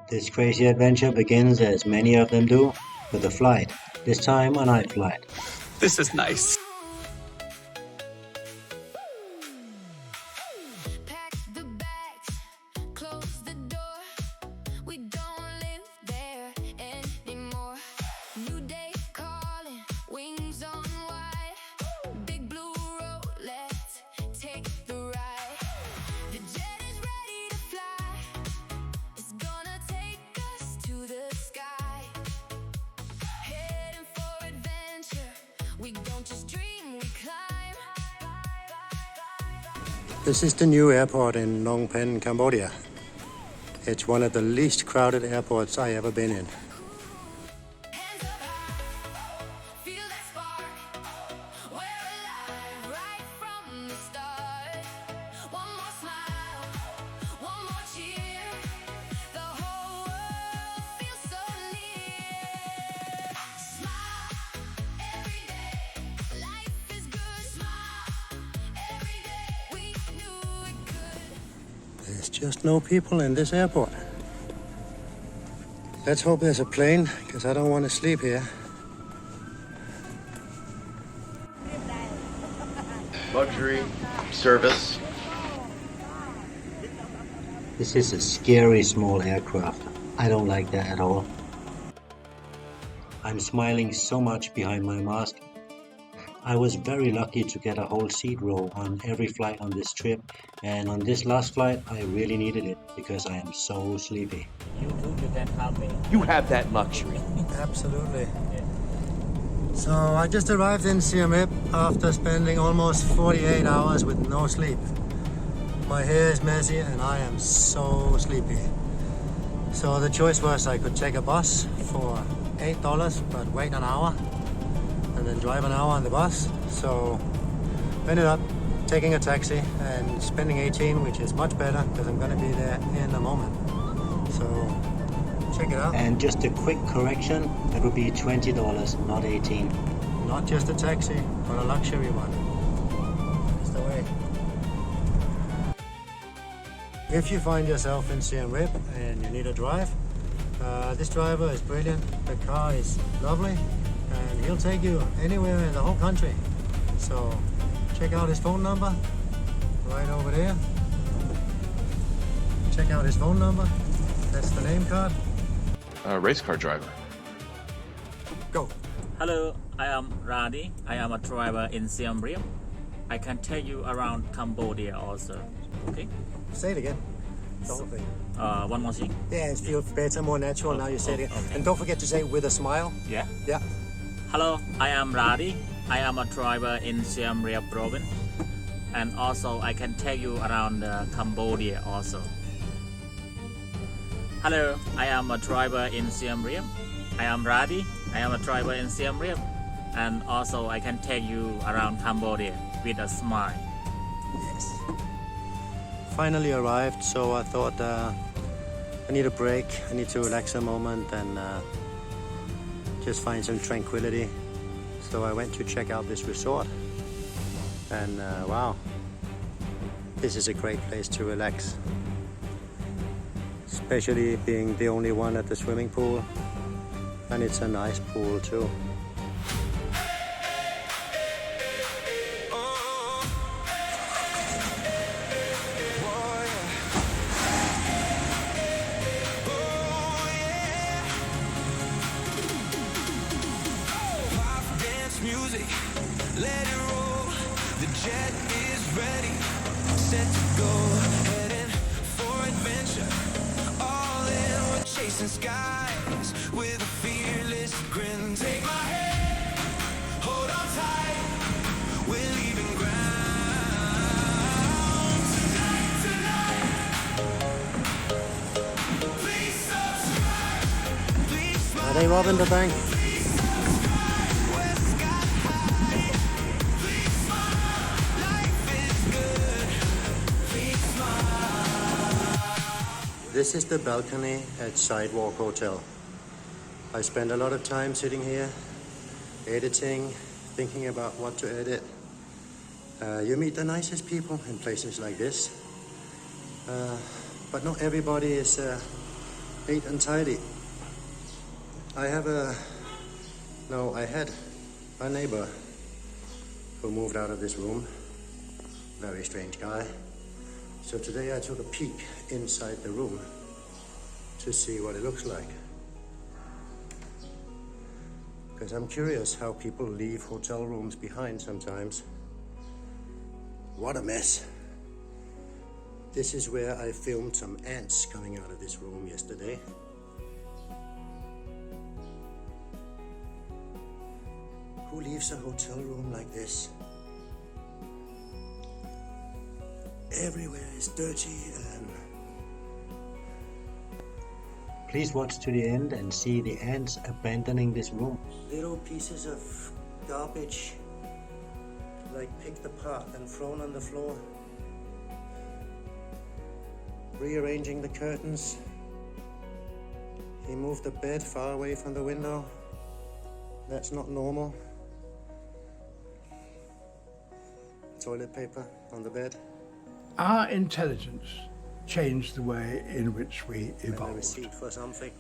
This crazy adventure begins, as many of them do, with a flight, this time a night flight. This is nice. Pack the bags, close the door. We don't live there anymore. New day calling, wings on wide. Big blue road, let's take the ride. The jet is ready to fly. It's gonna take us to the sky. Heading for adventure. We don't just dream, we climb. This is the new airport in Phnom Penh, Cambodia. It's one of the least crowded airports I ever been in. Hands up high, feel that spark. We're alive right from the start. One more smile, one more cheer. The whole world feels so near. Smile every day, life is good. Smile every day, we knew it could. There's just no people in this airport. Let's hope there's a plane, because I don't want to sleep here. Luxury, service. This is a scary small aircraft. I don't like that at all. I'm smiling so much behind my mask. I was very lucky to get a whole seat row on every flight on this trip, and on this last flight I really needed it because I am so sleepy. You can help me. You have that luxury. Absolutely. So I just arrived in Siem Reap after spending almost 48 hours with no sleep. My hair is messy and I am so sleepy. So the choice was I could take a bus for $8 but wait an hour and then drive an hour on the bus. So ended up taking a taxi and spending 18, which is much better because I'm gonna be there in a moment. So check it out. And just a quick correction, that would be $20, not 18. Not just a taxi, but a luxury one. That's the way. If you find yourself in Siem Reap and you need a drive, this driver is brilliant. The car is lovely and he'll take you anywhere in the whole country. So check out his phone number right over there. Check out his phone number. That's the name card. Race car driver. Go. Hello, I am Radi. I am a driver in Siem Reap. I can take you around Cambodia also. Okay? Say it again. The whole thing. One more thing. Yeah, it feels better, more natural. Now you say it again. Okay. And don't forget to say it with a smile. Yeah. Yeah. Hello, I am Radi. I am a driver in Siem Reap province. And also I can take you around Cambodia also. Hello, I am a driver in Siem Reap. I am Radi. I am a driver in Siem Reap. And also I can take you around Cambodia with a smile. Yes. Finally arrived, so I thought I need a break. I need to relax a moment and just find some tranquility. So I went to check out this resort. And wow, this is a great place to relax. Especially being the only one at the swimming pool. And it's a nice pool too. Music, let it roll. The jet is ready, set to go. Heading for adventure, all in. We're chasing skies with a fearless grin. Take my hand, hold on tight. We're leaving ground tonight. Please subscribe. Please smile. Are they robbing the bank? This is the balcony at Sidewalk Hotel. I spend a lot of time sitting here, editing, thinking about what to edit. You meet the nicest people in places like this. But not everybody is Neat and tidy. I had a neighbor who moved out of this room. Very strange guy. So today I took a peek inside the room to see what it looks like. Because I'm curious how people leave hotel rooms behind sometimes. What a mess. This is where I filmed some ants coming out of this room yesterday. Who leaves a hotel room like this? Everywhere is dirty and... Please watch to the end and see the ants abandoning this room. Little pieces of garbage, like picked apart and thrown on the floor. Rearranging the curtains. He moved the bed far away from the window. That's not normal. Toilet paper on the bed. Our intelligence changed the way in which we And a evolved. receipt for something.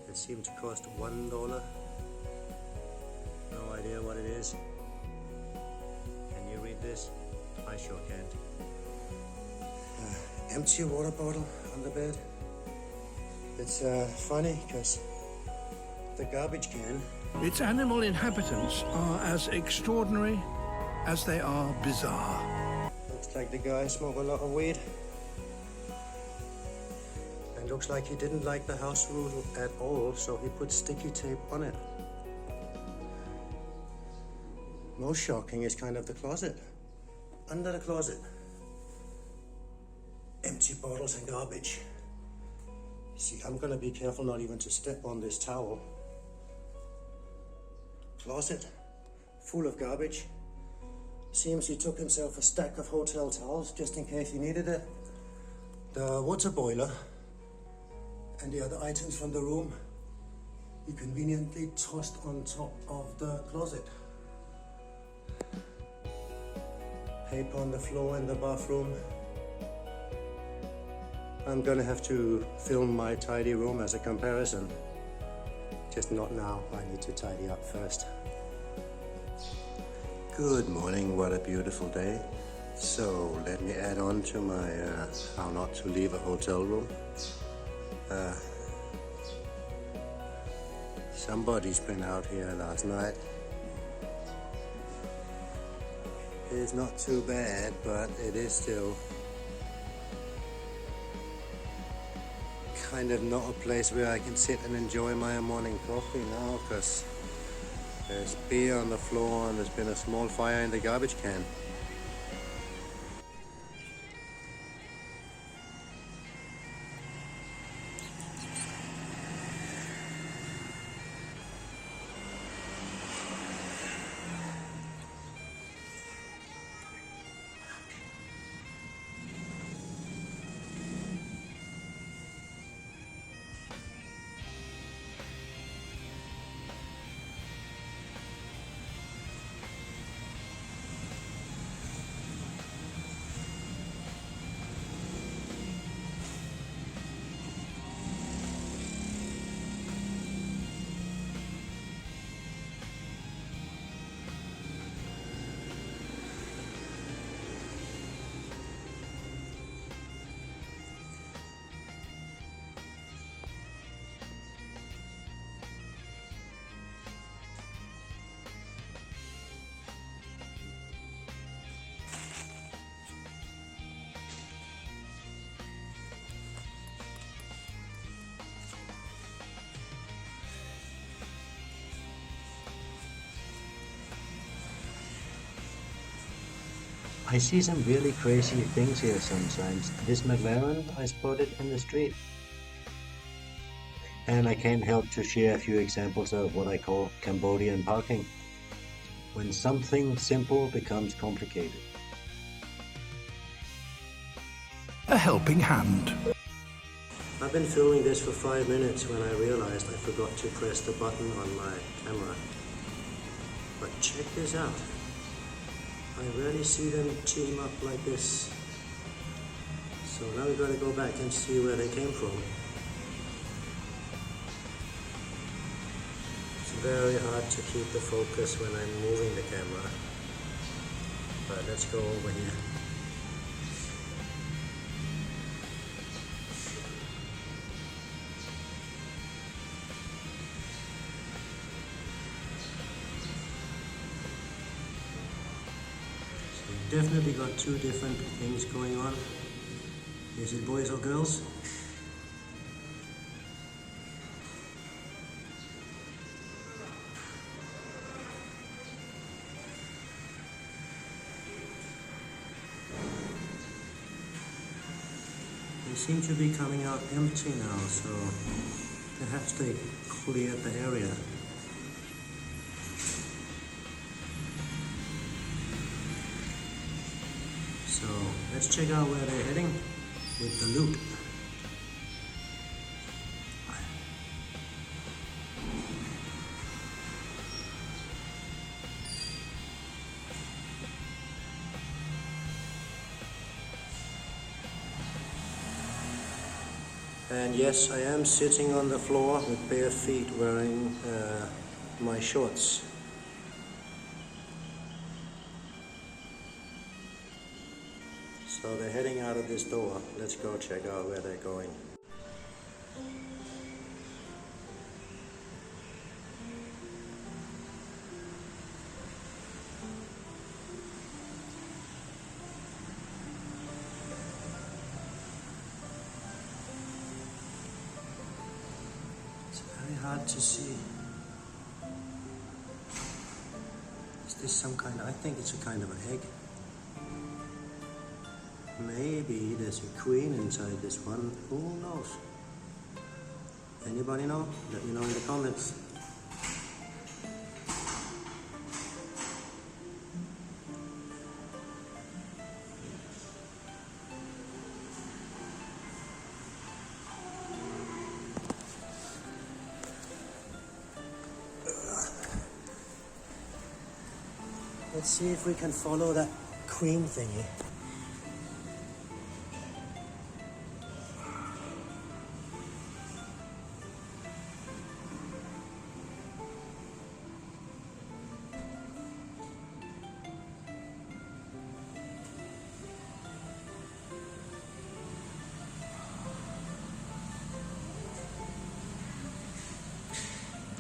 It seemed to cost $1. No idea what it is. Can you read this? I sure can't. Empty water bottle on the bed. It's funny because the garbage can. Its animal inhabitants are as extraordinary as they are bizarre. Looks like the guy smoked a lot of weed. And looks like he didn't like the house rule at all, so he put sticky tape on it. Most shocking is kind of the closet. Under the closet. Empty bottles and garbage. See, I'm gonna be careful not even to step on this towel. Closet full of garbage. Seems he took himself a stack of hotel towels just in case he needed it. The water boiler and the other items from the room he conveniently tossed on top of the closet. Paper on the floor in the bathroom. I'm gonna have to film my tidy room as a comparison. Just not now, I need to tidy up first. Good morning, what a beautiful day. So let me add on to my how not to leave a hotel room. Somebody's been out here last night. It's not too bad, but it is still kind of not a place where I can sit and enjoy my morning coffee now, because there's beer on the floor and there's been a small fire in the garbage can. I see some really crazy things here sometimes. This McLaren I spotted in the street. And I can't help to share a few examples of what I call Cambodian parking. When something simple becomes complicated. A helping hand. I've been filming this for 5 minutes when I realized I forgot to press the button on my camera. But check this out. I rarely see them team up like this. So now we've got to go back and see where they came from. It's very hard to keep the focus when I'm moving the camera. But let's go over here. Definitely got two different things going on. Is it boys or girls? They seem to be coming out empty now, so perhaps they cleared the area. So let's check out where they're heading with the loot. And yes, I am sitting on the floor with bare feet wearing my shorts. So they're heading out of this door. Let's go check out where they're going. It's very hard to see. Is this some kind of, I think it's a kind of an egg. Maybe there's a queen inside this one. Who knows? Anybody know? Let me know in the comments. Let's see if we can follow that queen thingy.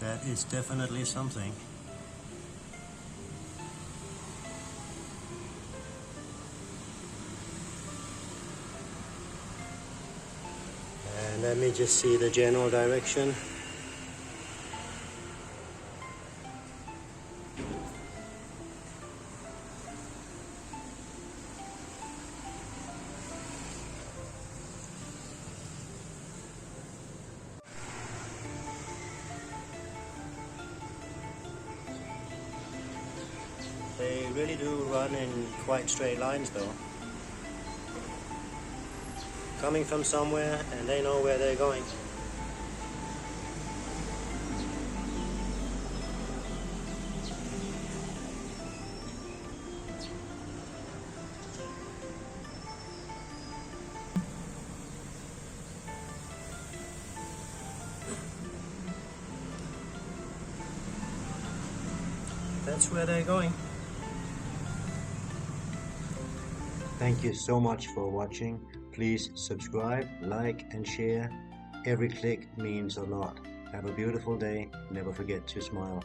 That is definitely something. And let me just see the general direction. They really do run in quite straight lines though. Coming from somewhere and they know where they're going. That's where they're going. Thank you so much for watching. Please subscribe, like and share. Every click means a lot. Have a beautiful day. Never forget to smile.